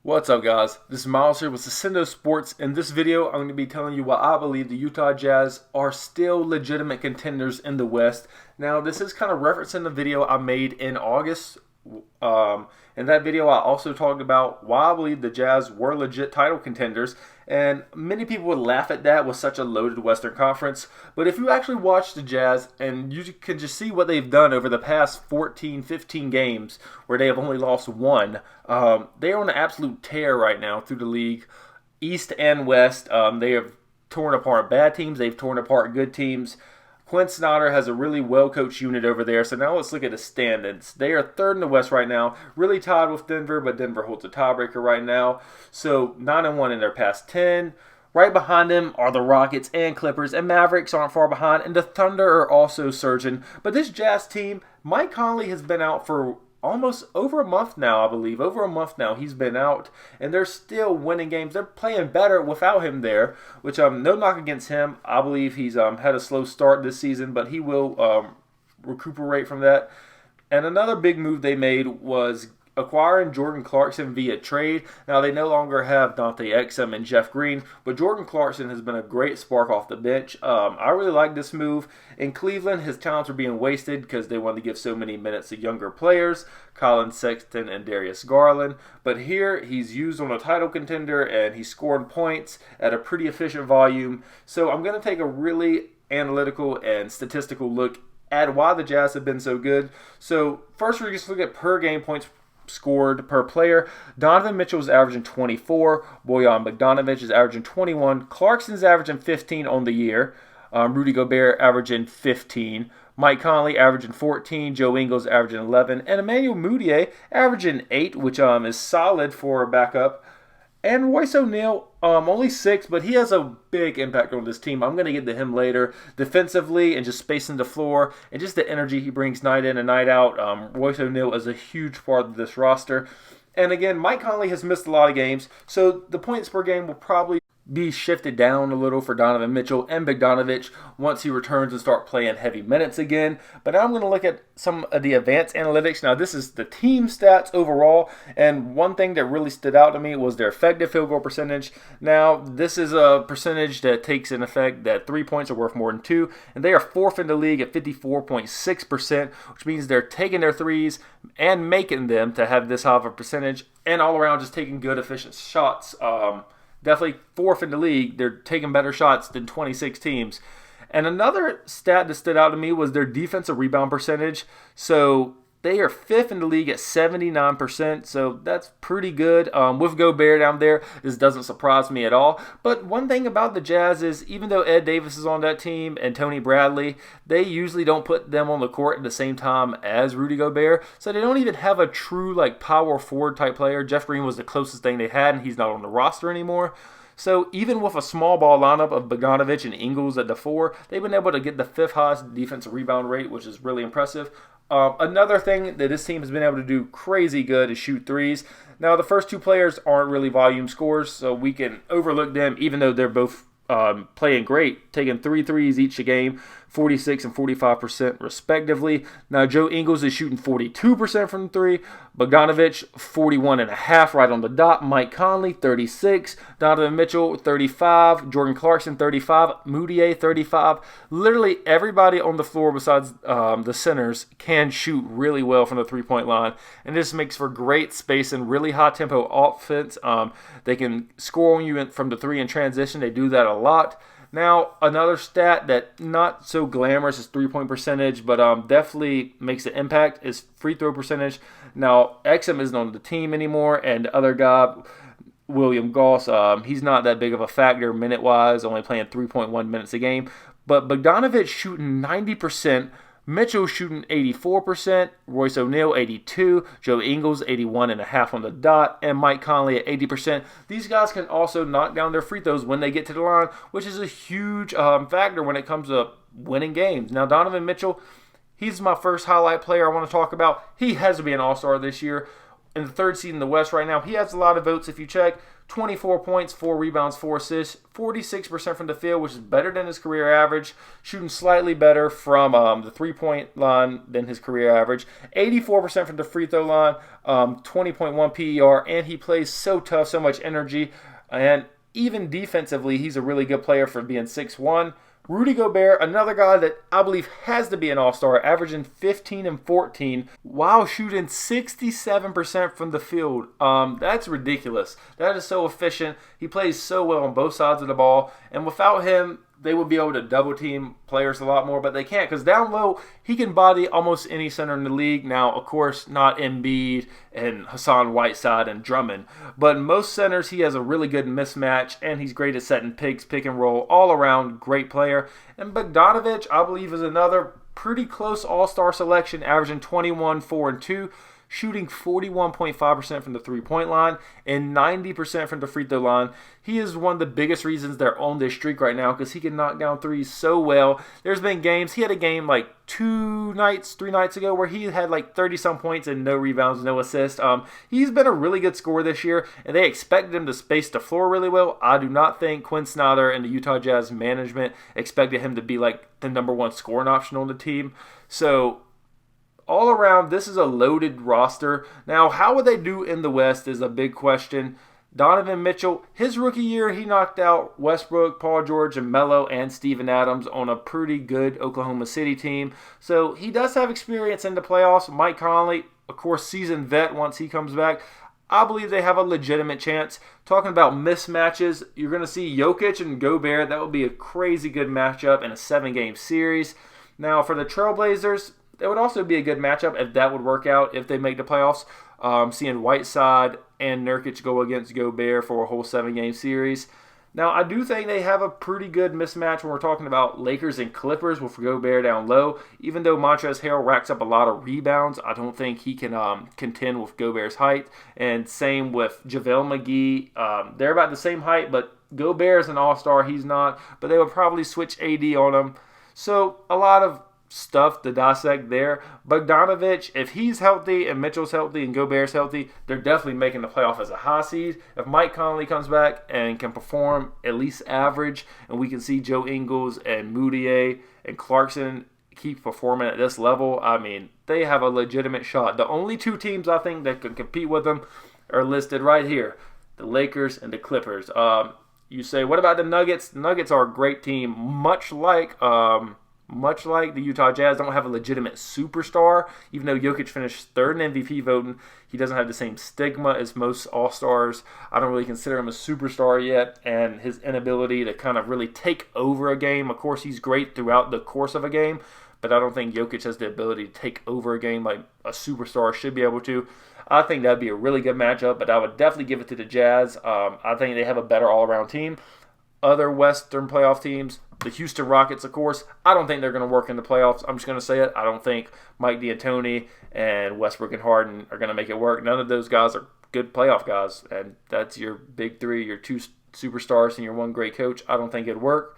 What's up, guys? This is Miles here with Sendo Sports. In this video, I'm going to be telling you why I believe the Utah Jazz are still legitimate contenders in the West. Now, this is kind of referencing the video I made in August. In that video, I also talked about why I believe the Jazz were legit title contenders, and many people would laugh at that with such a loaded Western Conference. But if you actually watch the Jazz and you can just see what they've done over the past 14, 15 games where they have only lost one, they are on an absolute tear right now through the league, East and West. They have torn apart bad teams, they've torn apart good teams. Quinn Snyder has a really well-coached unit over there. So now let's look at the standings. They are third in the West right now, really tied with Denver, but Denver holds a tiebreaker right now. So 9-1 in their past 10. Right behind them are the Rockets and Clippers, and Mavericks aren't far behind, and the Thunder are also surging. But this Jazz team, Mike Conley has been out for almost over a month now, I believe. Over a month now he's been out, and they're still winning games. They're playing better without him there, which no knock against him. I believe he's had a slow start this season, but he will recuperate from that. And another big move they made was acquiring Jordan Clarkson via trade. Now, they no longer have Dante Exum and Jeff Green, but Jordan Clarkson has been a great spark off the bench. I really like this move. In Cleveland, his talents are being wasted because they wanted to give so many minutes to younger players, Colin Sexton and Darius Garland. But here, he's used on a title contender, and he's scoring points at a pretty efficient volume. So I'm going to take a really analytical and statistical look at why the Jazz have been so good. So first, we're just look at per game points scored per player. Donovan Mitchell is averaging 24. Bojan Bogdanovic is averaging 21. Clarkson's averaging 15 on the year. Rudy Gobert averaging 15. Mike Conley averaging 14. Joe Ingles averaging 11. And Emmanuel Mudiay averaging 8, which is solid for a backup. And Royce O'Neal, only 6, but he has a big impact on this team. I'm going to get to him later. Defensively and just spacing the floor and just the energy he brings night in and night out. Royce O'Neal is a huge part of this roster. And again, Mike Conley has missed a lot of games, so the points per game will probably be shifted down a little for Donovan Mitchell and Bogdanovic once he returns and start playing heavy minutes again. But now I'm going to look at some of the advanced analytics. Now, this is the team stats overall, and one thing that really stood out to me was their effective field goal percentage. Now, this is a percentage that takes in effect that 3 points are worth more than 2, and they are fourth in the league at 54.6%, which means they're taking their threes and making them to have this high of a percentage, and all around just taking good, efficient shots. Definitely fourth in the league. They're taking better shots than 26 teams. And another stat that stood out to me was their defensive rebound percentage. So they are fifth in the league at 79%, so that's pretty good. With Gobert down there, this doesn't surprise me at all. But one thing about the Jazz is, even though Ed Davis is on that team and Tony Bradley, they usually don't put them on the court at the same time as Rudy Gobert, so they don't even have a true power forward type player. Jeff Green was the closest thing they had, and he's not on the roster anymore. So even with a small ball lineup of Bogdanovic and Ingles at the 4, they've been able to get the 5th highest defensive rebound rate, which is really impressive. Another thing that this team has been able to do crazy good is shoot threes. Now, the first two players aren't really volume scorers, so we can overlook them, even though they're both playing great, taking 3 threes each a game, 46 and 45% respectively. Now, Joe Ingles is shooting 42% from 3. Bogdanovic, 41.5 right on the dot. Mike Conley, 36. Donovan Mitchell, 35. Jordan Clarkson, 35. Mudiay, 35. Literally everybody on the floor besides the centers can shoot really well from the three-point line. And this makes for great space and really high-tempo offense. They can score on you from the 3 in transition. They do that a lot. Now, another stat that not so glamorous is three-point percentage, but definitely makes an impact is free throw percentage. Now, Exum isn't on the team anymore, and the other guy, William Goss, he's not that big of a factor minute-wise, only playing 3.1 minutes a game. But Bogdanovic shooting 90%, Mitchell shooting 84%, Royce O'Neal 82%, Joe Ingles 81.5 on the dot, and Mike Conley at 80%. These guys can also knock down their free throws when they get to the line, which is a huge factor when it comes to winning games. Now, Donovan Mitchell, he's my first highlight player I want to talk about. He has to be an all-star this year. in the third seed in the West right now. He has a lot of votes if you check. 24 points, 4 rebounds, 4 assists, 46% from the field, which is better than his career average, shooting slightly better from the three-point line than his career average, 84% from the free throw line, 20.1 PER, and he plays so tough, so much energy, and even defensively, he's a really good player for being 6'1". Rudy Gobert, another guy that I believe has to be an all-star, averaging 15 and 14 while shooting 67% from the field. That's ridiculous. That is so efficient. He plays so well on both sides of the ball. And without him, they would be able to double team players a lot more, but they can't because down low, he can body almost any center in the league. Now, of course, not Embiid and Hassan Whiteside and Drummond, but most centers, he has a really good mismatch, and he's great at setting picks, pick and roll, all around great player. And Bogdanovic, I believe, is another pretty close all-star selection, averaging 21, 4, and 2. Shooting 41.5% from the three-point line and 90% from the free throw line. He is one of the biggest reasons they're on this streak right now because he can knock down threes so well. There's been games, he had a game like 3 nights ago where he had like 30-some points and no rebounds, no assists. He's been a really good scorer this year, and they expected him to space the floor really well. I do not think Quinn Snyder and the Utah Jazz management expected him to be like the #1 scoring option on the team. So, all around, this is a loaded roster. Now, how would they do in the West is a big question. Donovan Mitchell, his rookie year, he knocked out Westbrook, Paul George, and Melo, and Steven Adams on a pretty good Oklahoma City team. So he does have experience in the playoffs. Mike Conley, of course, seasoned vet once he comes back. I believe they have a legitimate chance. Talking about mismatches, you're going to see Jokic and Gobert. That would be a crazy good matchup in a 7-game series. Now, for the Trailblazers, it would also be a good matchup if that would work out if they make the playoffs. Seeing Whiteside and Nurkic go against Gobert for a whole 7-game series. Now, I do think they have a pretty good mismatch when we're talking about Lakers and Clippers with Gobert down low. Even though Montrezl Harrell racks up a lot of rebounds, I don't think he can contend with Gobert's height. And same with JaVale McGee. They're about the same height, but Gobert is an all-star. He's not. But they would probably switch AD on him. So, a lot of stuff to dissect there. Bogdanovic, if he's healthy and Mitchell's healthy and Gobert's healthy, they're definitely making the playoff as a high seed. If Mike Conley comes back and can perform at least average, and we can see Joe Ingles and Moutier and Clarkson keep performing at this level, I mean, they have a legitimate shot. The only 2 teams I think that can compete with them are listed right here, the Lakers and the Clippers. You say, what about the Nuggets? The Nuggets are a great team, much like the Utah Jazz. Don't have a legitimate superstar. Even though Jokic finished 3rd in MVP voting, he doesn't have the same stigma as most All-Stars. I don't really consider him a superstar yet, and his inability to kind of really take over a game. Of course, he's great throughout the course of a game, but I don't think Jokic has the ability to take over a game like a superstar should be able to. I think that would be a really good matchup, but I would definitely give it to the Jazz. I think they have a better all-around team. Other Western playoff teams, the Houston Rockets, of course, I don't think they're going to work in the playoffs. I'm just going to say it. I don't think Mike D'Antoni and Westbrook and Harden are going to make it work. None of those guys are good playoff guys, and that's your big 3, your 2 superstars, and your 1 great coach. I don't think it'd work.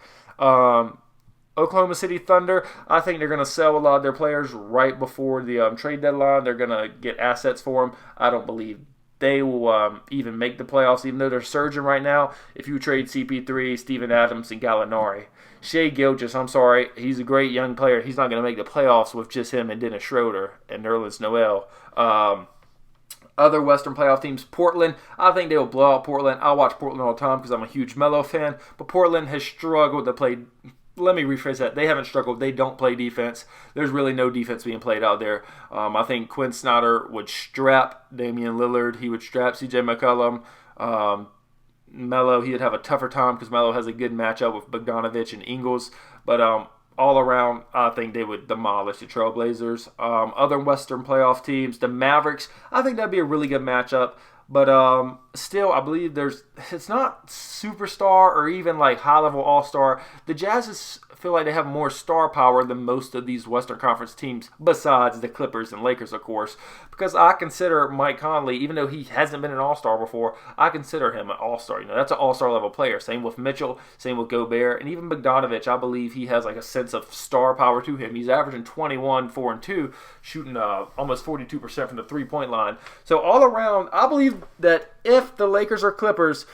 Oklahoma City Thunder, I think they're going to sell a lot of their players right before the trade deadline. They're going to get assets for them. I don't believe they will even make the playoffs, even though they're surging right now. If you trade CP3, Steven Adams, and Gallinari. Shai Gilgeous, I'm sorry, he's a great young player. He's not going to make the playoffs with just him and Dennis Schroeder and Nerlens Noel. Other Western playoff teams, Portland, I think they will blow out Portland. I watch Portland all the time because I'm a huge Melo fan, but Portland has struggled to play. Let me rephrase that. They haven't struggled. They don't play defense. There's really no defense being played out there. I think Quinn Snyder would strap Damian Lillard. He would strap CJ McCollum. Melo, he would have a tougher time because Melo has a good matchup with Bogdanovic and Ingles. But all around, I think they would demolish the Trailblazers. Other Western playoff teams, the Mavericks, I think that'd be a really good matchup. But still, I believe it's not superstar or even like high level all star. The Jazz feel like they have more star power than most of these Western Conference teams, besides the Clippers and Lakers, of course. Because I consider Mike Conley, even though he hasn't been an all star before, I consider him an all star. That's an all star level player. Same with Mitchell, same with Gobert, and even Bogdanovich. I believe he has like a sense of star power to him. He's averaging 21, 4, and 2, shooting almost 42% from the 3-point line. So all around, I believe that if the Lakers or Clippers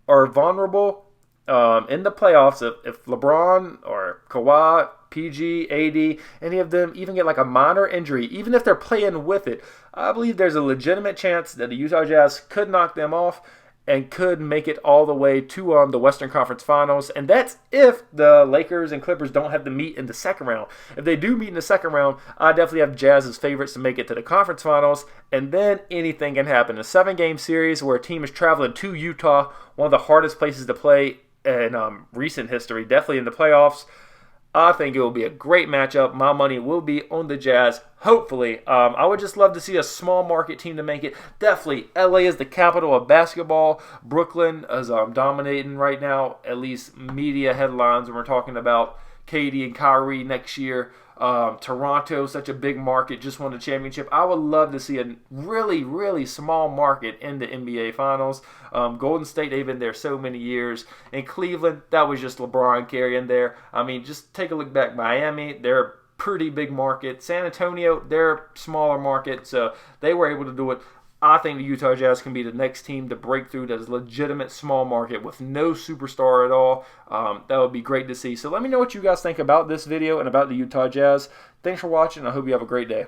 are vulnerable in the playoffs, if LeBron or Kawhi, PG, AD, any of them even get like a minor injury, even if they're playing with it, I believe there's a legitimate chance that the Utah Jazz could knock them off and could make it all the way to the Western Conference Finals. And that's if the Lakers and Clippers don't have to meet in the second round. If they do meet in the second round, I definitely have Jazz as favorites to make it to the conference finals. And then anything can happen. A 7-game series where a team is traveling to Utah, one of the hardest places to play in recent history, definitely in the playoffs. I think it will be a great matchup. My money will be on the Jazz, hopefully. I would just love to see a small market team to make it. Definitely, LA is the capital of basketball. Brooklyn is dominating right now, at least media headlines when we're talking about KD and Kyrie next year. Toronto, such a big market, just won the championship. I would love to see a really, really small market in the NBA Finals. Golden State, they've been there so many years. In Cleveland, that was just LeBron carrying there. I mean, just take a look back. Miami, they're a pretty big market. San Antonio, they're a smaller market, so they were able to do it. I think the Utah Jazz can be the next team to break through that is legitimate small market with no superstar at all. That would be great to see. So let me know what you guys think about this video and about the Utah Jazz. Thanks for watching. I hope you have a great day.